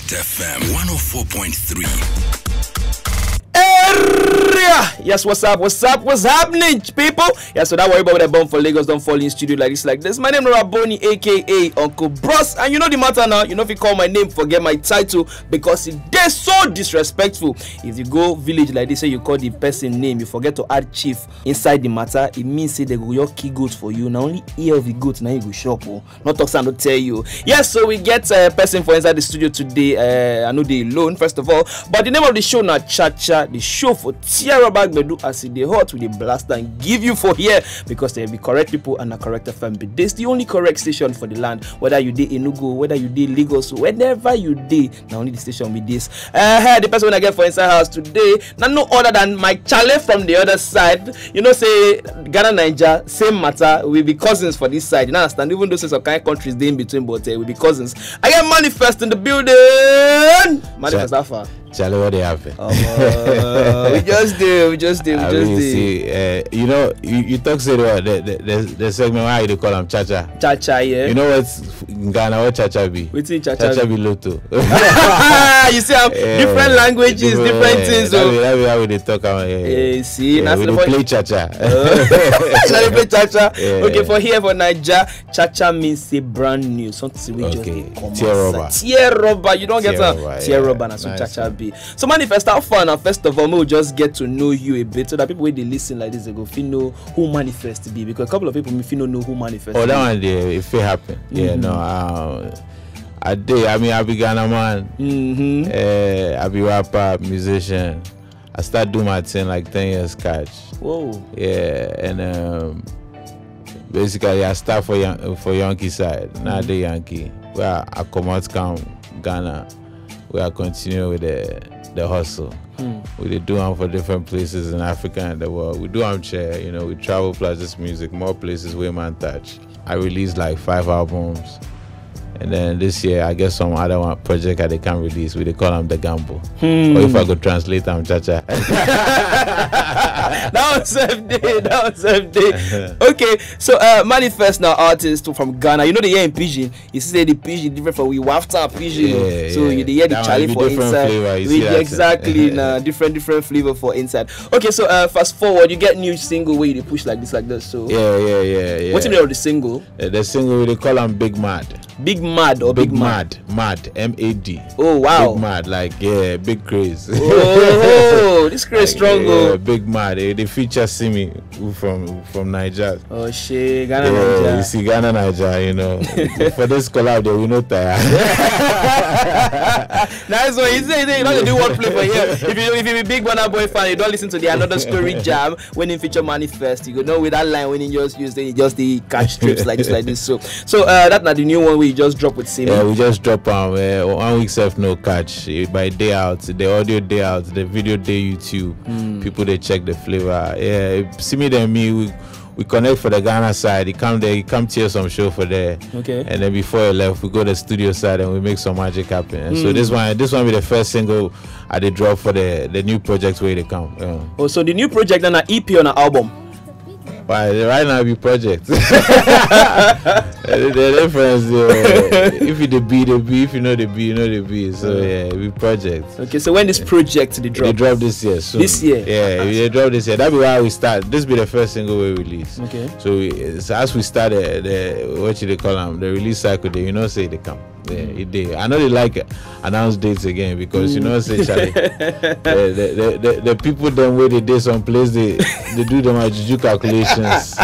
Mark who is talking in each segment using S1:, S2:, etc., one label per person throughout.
S1: Connect FM 104.3.
S2: Yes, what's happening, people? Yeah, so that worry about the bomb for Lagos don't fall in studio like this. My name is Raboni, aka Uncle Bros, and you know the matter now. You know if you call my name, forget my title because they're so disrespectful. If you go village like this, say you call the person name, you forget to add chief inside the matter. It means say they go your key goat for you. Now only ear of the goat now you go shop. Oh, not talk sound to tell you. Yes, so we get a person for inside the studio today. I know they alone first of all, but the name of the show now Cha-Cha, the show for tear back Bedu as they hot with the blast and give you for here because there be correct people and a correct FM. But this the only correct station for the land. Whether you did Enugu, whether you did Lagos, whenever you did, now only the station with this. The person when I get for inside house today, now no other than my Charlie from the other side. You know, say Ghana, Niger, same matter. We be cousins for this side. You understand? Even though some kind of countries they in between, but we be cousins. I get Manifest in the building. Manifest Alpha.
S3: Charlie, what they happen?
S2: We just do.
S3: See, you know, you talk say the segment why they call them Cha-Cha.
S2: Cha-Cha, yeah.
S3: You know what's in Ghana? What Cha-Cha be?
S2: What's in Cha-Cha?
S3: Cha-Cha be Lotto.
S2: You see how different languages, different things.
S3: That's how they talk about.
S2: See,
S3: we play Cha-Cha.
S2: They play Cha-Cha.
S3: Yeah.
S2: Okay, for here for Niger, Cha-Cha means say brand new. Something we just come. Tear rubber. You don't get a tear rubber and some Cha-Cha be. So Manifest, how fun, and first of all, we'll just get to know you a bit so that people when they listen like this, they go feel know who Manifest be, because a couple of people may feel know who Manifest.
S3: Oh, that one day, if it happen, yeah, no, I be Ghana man, I be rapper, musician. I start doing my thing like 10 years catch.
S2: Whoa.
S3: Yeah, and basically I start for Yankee side, not the Yankee. Where I come out Ghana. We are continuing with the hustle. We do them for different places in Africa and the world. We do them share, you know, we travel plus this music, more places we man touch. I released like 5 albums. And then this year, I guess some other one project that they can release. We call them the Gamble. Or if I could translate them, Cha-Cha.
S2: That was day. Okay, so Manifest now artist from Ghana. You know the hear in Pidgin. You see the Pidgin different from we wafta Pidgin. So you hear the Charlie for inside. Exactly, different flavor for inside. Okay, so fast forward, you get new single where you push like this. So
S3: yeah.
S2: What's the name of the single?
S3: The single they call them Big Mad.
S2: Big Mad or Big Mad?
S3: Mad, M-A-D.
S2: Oh wow.
S3: Big Mad, like big craze.
S2: Oh, this craze like, strong.
S3: Big Mad. They feature Simi from Niger.
S2: Oh shit, Ghana, Niger.
S3: You see Ghana, Niger, you know. For this collab, they will not tire.
S2: That's what you say. You don't do one play for here. If you be big Burna Boy fan, you don't listen to the Another Story jam when in feature Manifest. You go know with that line when you just use the catch strips like this. So that's not the new one we just drop with Simi.
S3: Yeah, we just drop 1 week self no catch. By day out, the audio day out, the video day YouTube. People they check the flavor. Yeah, Simi and me we connect for the Ghana side. He come to hear some show for there.
S2: Okay.
S3: And then before he left, we go to the studio side and we make some magic happen. And so this one be the first single I did drop for the new project where they come. Yeah.
S2: Oh, so the new project and an EP on an album.
S3: Right now we project. The difference, if you the B, if you know the B, you know the B. So yeah, we project.
S2: Okay, so when this project they drop?
S3: They drop this year. Soon.
S2: This year?
S3: Yeah, they drop this year. That'll be why we start. This be the first single we release.
S2: Okay.
S3: So as we start the what you they call them, the release cycle, they say they come. I know they like announce dates again because you know say Charlie, the people them where they did some place they do them juju calculations.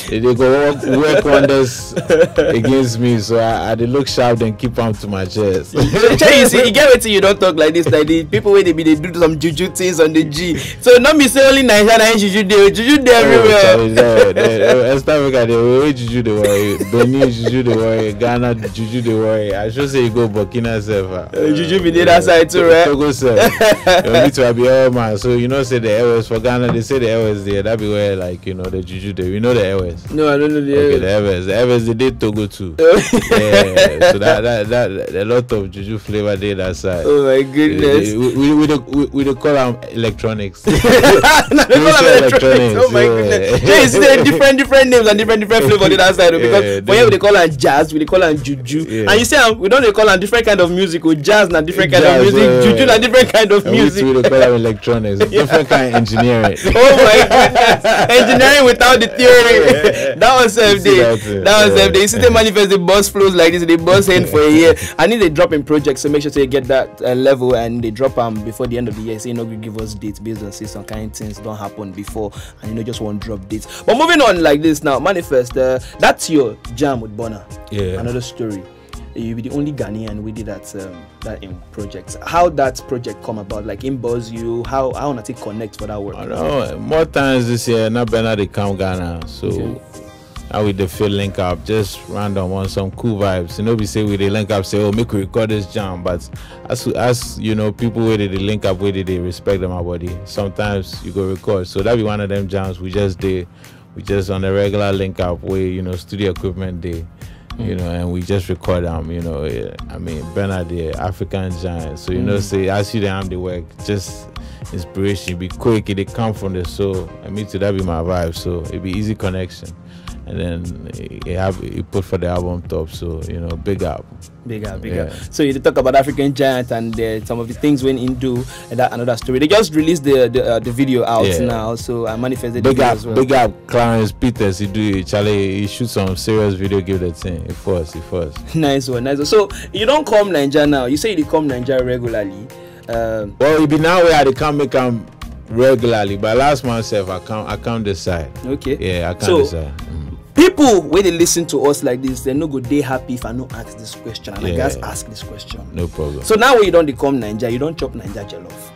S3: They go work wonders against me, so I they look sharp and keep on to my chest.
S2: You see, you get it till you don't talk like this. Like the people where they do some juju things on the G. So not me say only Nigeria and juju there everywhere.
S3: West Africa they way juju the way, Benin juju the way, Ghana juju the way. I should say you go Burkina Faso.
S2: Juju be there that side too, right?
S3: Togo sir. You need to be all man. So you know say the airways for Ghana, they say the airways there. That be where like you know the juju there. We know the airways. Evers?
S2: No, I don't know the
S3: Okay, the Evers. The Evers, they did Togo too. Yeah, so that a lot of juju flavor did that side.
S2: Oh my goodness.
S3: We call them electronics.
S2: No, they call them electronics. Oh my goodness. Yeah, you see the different names and different flavor on the other side. Because for here we call them jazz, we call them juju. Yeah. And you see, we don't call them different kind of music. With jazz na different kind of music, juju na different kind of music.
S3: We call them electronics. Different kind of engineering.
S2: Oh my goodness. Engineering without the theory. That was FD. That was FD. You see the manifest, the bus flows like this, the bus end for a year. I need a drop in project, so make sure you get that level, and they drop before the end of the year. So you know, give us dates based on some kind of things don't happen before, and you know, just one drop dates. But moving on like this now, manifest. That's your jam with Burna.
S3: Yeah.
S2: Another story. You'll be the only Ghanaian we did that in projects. How that project come about? Like in buzz you, how on it connect for that work?
S3: I know more times this year, not better they come Ghana. So now with the field link up, just random on some cool vibes. You know, we say we they link up, say, oh, make we record this jam. But as you know, people where they link up, where they respect them our body. Sometimes you go record. So that be one of them jams we just did. We just on a regular link up where, you know, studio equipment day. You know, and we just record them, you know. I mean, Bernard, the African giant. So, you know, say, as you them the work, just inspiration, be quick, it come from the soul. And me too, that be my vibe. So, it be easy connection. And then it put for the album top. So, you know, big up.
S2: Big up. So you talk about African Giant and some of the things when in do and that another story. They just released the video out now, so I manifested
S3: big up,
S2: as well.
S3: Big up Clarence Peters. He shoot some serious video, give the thing. It was.
S2: Nice one. So you don't come Nigeria now. You say you come Nigeria regularly.
S3: Well, it be now where I can't make them regularly, but last month I can't decide.
S2: Okay.
S3: Yeah, I can't decide.
S2: People when they listen to us like this, they no go they happy if I no ask this question, and I guys ask this question.
S3: No problem.
S2: So now when you don't become Nigeria, you don't chop Nigeria jollof.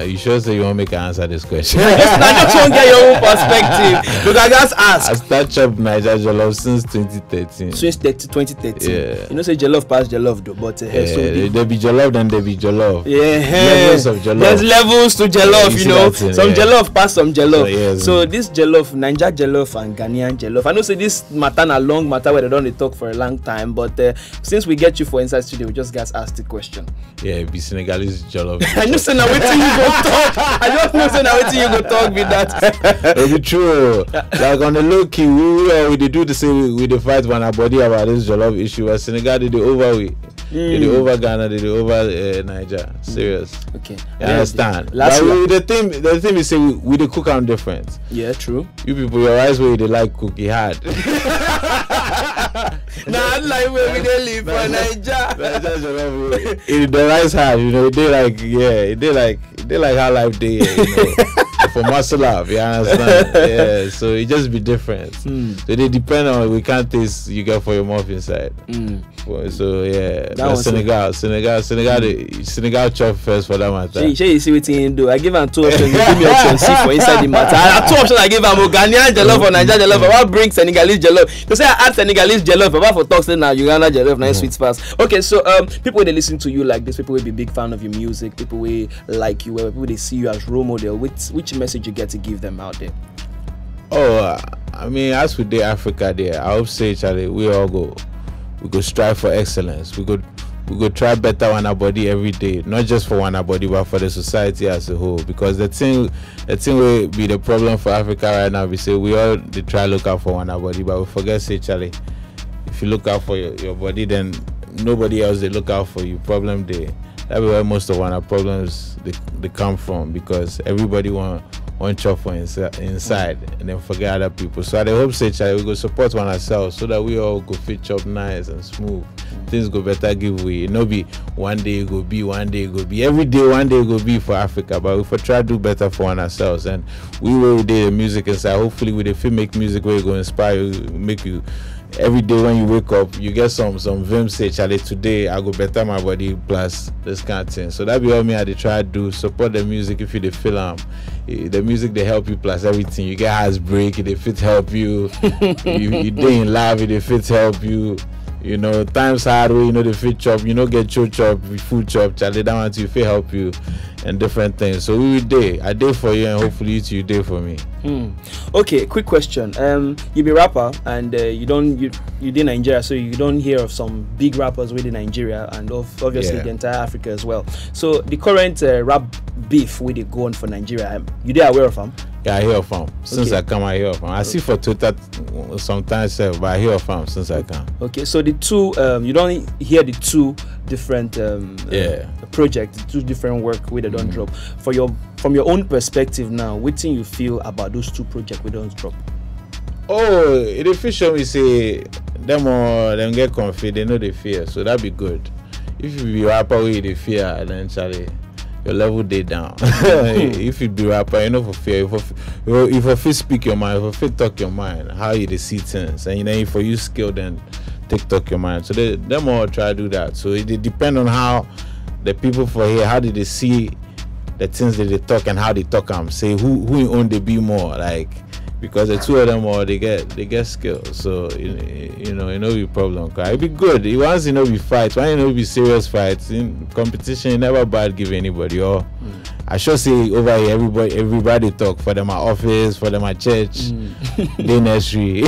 S3: You sure say you want me to answer this question?
S2: I just want to get your own perspective because I just ask.
S3: I start chop Nigeria jollof since 2013.
S2: Since 2013.
S3: Yeah.
S2: You know say jollof pass jollof though, but
S3: there be jollof, then there be jollof.
S2: Yeah.
S3: Levels of jollof.
S2: There's levels to jollof, you know. Some jollof pass some jollof. So this jollof, Nigeria jollof and Ghanaian jollof. I know say this matter na long matter where they don't talk for a long time, but since we get you for Inside Studio, we just guys ask the question.
S3: Yeah, it be Senegalese jollof.
S2: I know say now wetin you go talk. I just know say now wetin you go talk with that.
S3: It be true. Like on the low key, we do the same. We dey fight one our body about this jollof issue. But Senegal did the overweight. They dey over Ghana, they dey over Niger. Serious.
S2: Okay.
S3: You understand?
S2: Last
S3: the thing is say we dey cook am different.
S2: Yeah, true.
S3: You people, your eyes where they like cookie hard.
S2: Nah, like where we dey live for Niger.
S3: The rice hard, you know. They like how life day, you know. For muscle up, you understand? Yeah, so it just be different. So they depend on we can't taste you get for your mouth inside. So yeah, but Senegal chop first for that matter.
S2: Sure, you see what you do. I give him 2 options. You give me option C for inside the matter. I have 2 options. I give him Ghanaian jollof or Nigeria jollof. What brings Senegalese jollof? To say I add Senegalese jollof, but for talk say now Uganda jollof, nice sweet fast. Okay, so people they listen to you like this, people will be big fan of your music, people will like you, people they see you as role model. Which message you get to give them out there?
S3: Oh, I mean, as we did Africa there, I hope say Charlie, we go strive for excellence. We go try better on our body every day, not just for one our body, but for the society as a whole. Because the thing will be the problem for Africa right now. We say we all they try look out for one our body, but we forget say Charlie, if you look out for your body, then nobody else they look out for you. Problem day. That's where most of our problems they come from, because everybody want chop for inside and then forget other people. So I hope say Charlie, we go support one ourselves so that we all go fit chop nice and smooth. Things go better give way. It no be one day it go be, one day it go be. Every day one day it go be for Africa. But if we try to do better for one ourselves, and we will do the music inside. Hopefully with the make music where you go inspire you, make you every day when you wake up you get some vim say Charlie, today I go better my body plus this kind of thing. So that be all me I try to do. Support the music if you dey feel the music they help you plus everything. You get heart break, it fit help you. you day in life, it fit help you. You know, times hard way, you know, the fit chop, you know, get chop, food chop, Charlie, that one too, fit help you and different things. So we will day. I day for you and hopefully you too, you day for me.
S2: Okay, quick question. You be rapper and you did Nigeria, so you don't hear of some big rappers within Nigeria and obviously the entire Africa as well. So the current rap beef with it going for Nigeria, you they aware of them?
S3: Yeah, I hear of them. Since I come, I hear of them. I see for Twitter sometimes, but I hear of them since I come.
S2: Okay, so the two, you don't hear the two different projects, two different work we don't drop. From your own perspective now, what thing you feel about those two projects we don't drop?
S3: Oh, it official we say them get confident, they know they fear, so that be good. If you be rapper with the fear, then Charlie, your level day down. If you be rapper, you know for fear. If you speak your mind, if you talk your mind, how you see things, and you know if you skill, then talk your mind. So them all try to do that. So it depend on how the people for here, how did they see the things that they talk and how they talk them. Say who own they be more like. Because the two of them all they get skills, so you know it no be problem. It be good. Once you know we fight, why you know be serious fights in competition. You never bad give anybody. Or I should say over here everybody talk for them at office, for them at church, they nursery.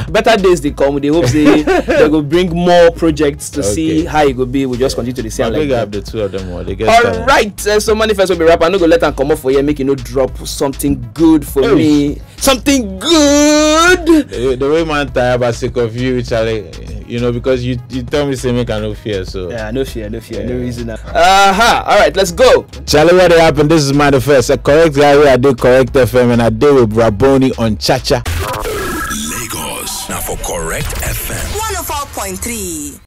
S2: Better days they come. They hope they go bring more projects to see how it will be. We just continue to the same.
S3: Like have the two of them all. They get
S2: all right. So Manifest will be rap. I'm not gonna let them come up for you. Make you drop something good for me. Something good.
S3: The way man tired by sake of you, Charlie, you know, because you tell me say make I no fear, so
S2: no fear, no reason. All right, let's go.
S3: Charlie, what happened? This is Manifest, a correct guy where I did Correct FM and I did with Raboni on Chacha.
S1: Lagos now for Correct FM
S4: 104.3.